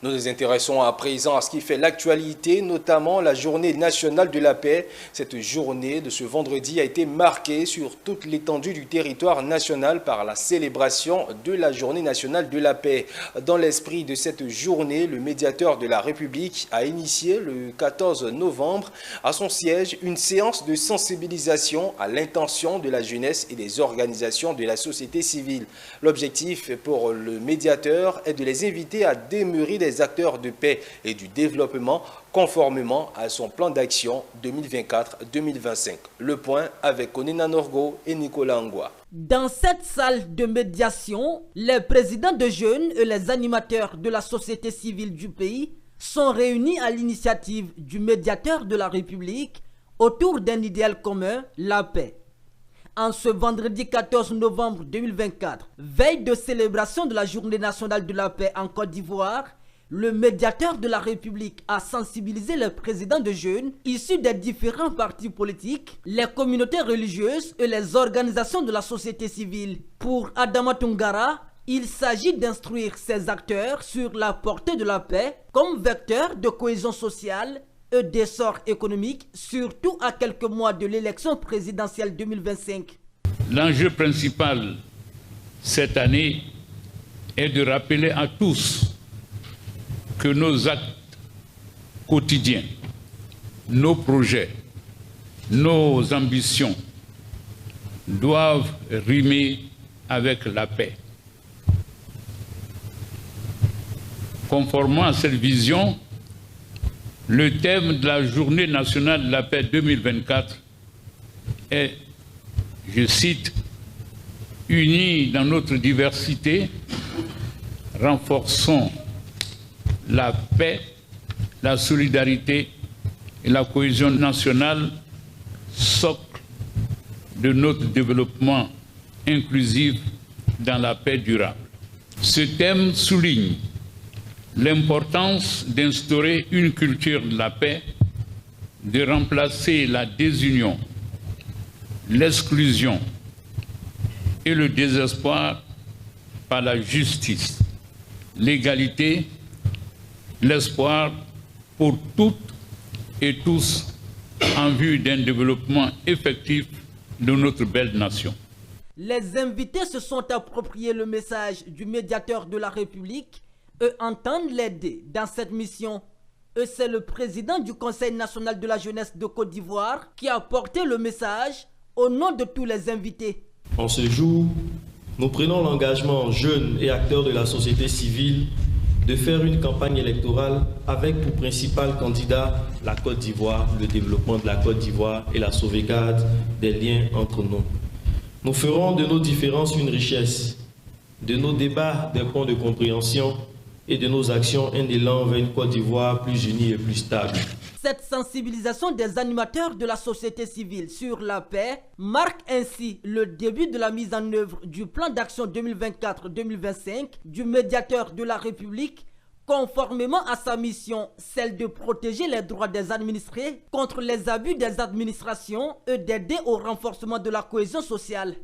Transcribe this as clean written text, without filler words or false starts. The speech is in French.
Nous nous intéressons à présent à ce qui fait l'actualité, notamment la journée nationale de la paix. Cette journée de ce vendredi a été marquée sur toute l'étendue du territoire national par la célébration de la journée nationale de la paix. Dans l'esprit de cette journée, le médiateur de la République a initié le 14 novembre à son siège une séance de sensibilisation à l'intention de la jeunesse et des organisations de la société civile. L'objectif pour le médiateur est de les inviter à demeurer des acteurs de paix et du développement conformément à son plan d'action 2024-2025. Le point avec Onena Norgo et Nicolas Angwa. Dans cette salle de médiation, les présidents de jeunes et les animateurs de la société civile du pays sont réunis à l'initiative du médiateur de la République autour d'un idéal commun, la paix. En ce vendredi 14 novembre 2024, veille de célébration de la Journée nationale de la paix en Côte d'Ivoire, le médiateur de la République a sensibilisé les présidents de jeunes issus des différents partis politiques, les communautés religieuses et les organisations de la société civile. Pour Adama Tungara, il s'agit d'instruire ces acteurs sur la portée de la paix comme vecteur de cohésion sociale et d'essor économique, surtout à quelques mois de l'élection présidentielle 2025. L'enjeu principal cette année est de rappeler à tous que nos actes quotidiens, nos projets, nos ambitions doivent rimer avec la paix. Conformément à cette vision, le thème de la Journée nationale de la paix 2024 est, je cite, « Unis dans notre diversité, renforçons la paix, la solidarité et la cohésion nationale, socle de notre développement inclusif dans la paix durable. » Ce thème souligne l'importance d'instaurer une culture de la paix, de remplacer la désunion, l'exclusion et le désespoir par la justice, l'égalité, l'espoir pour toutes et tous en vue d'un développement effectif de notre belle nation. Les invités se sont appropriés le message du médiateur de la République et entendent l'aider dans cette mission. Et c'est le président du Conseil national de la jeunesse de Côte d'Ivoire qui a porté le message au nom de tous les invités. En ce jour, nous prenons l'engagement, jeunes et acteurs de la société civile, de faire une campagne électorale avec pour principal candidat la Côte d'Ivoire, le développement de la Côte d'Ivoire et la sauvegarde des liens entre nous. Nous ferons de nos différences une richesse, de nos débats des points de compréhension et de nos actions un élan vers une Côte d'Ivoire plus unie et plus stable. Cette sensibilisation des animateurs de la société civile sur la paix marque ainsi le début de la mise en œuvre du plan d'action 2024-2025 du médiateur de la République, conformément à sa mission, celle de protéger les droits des administrés contre les abus des administrations et d'aider au renforcement de la cohésion sociale.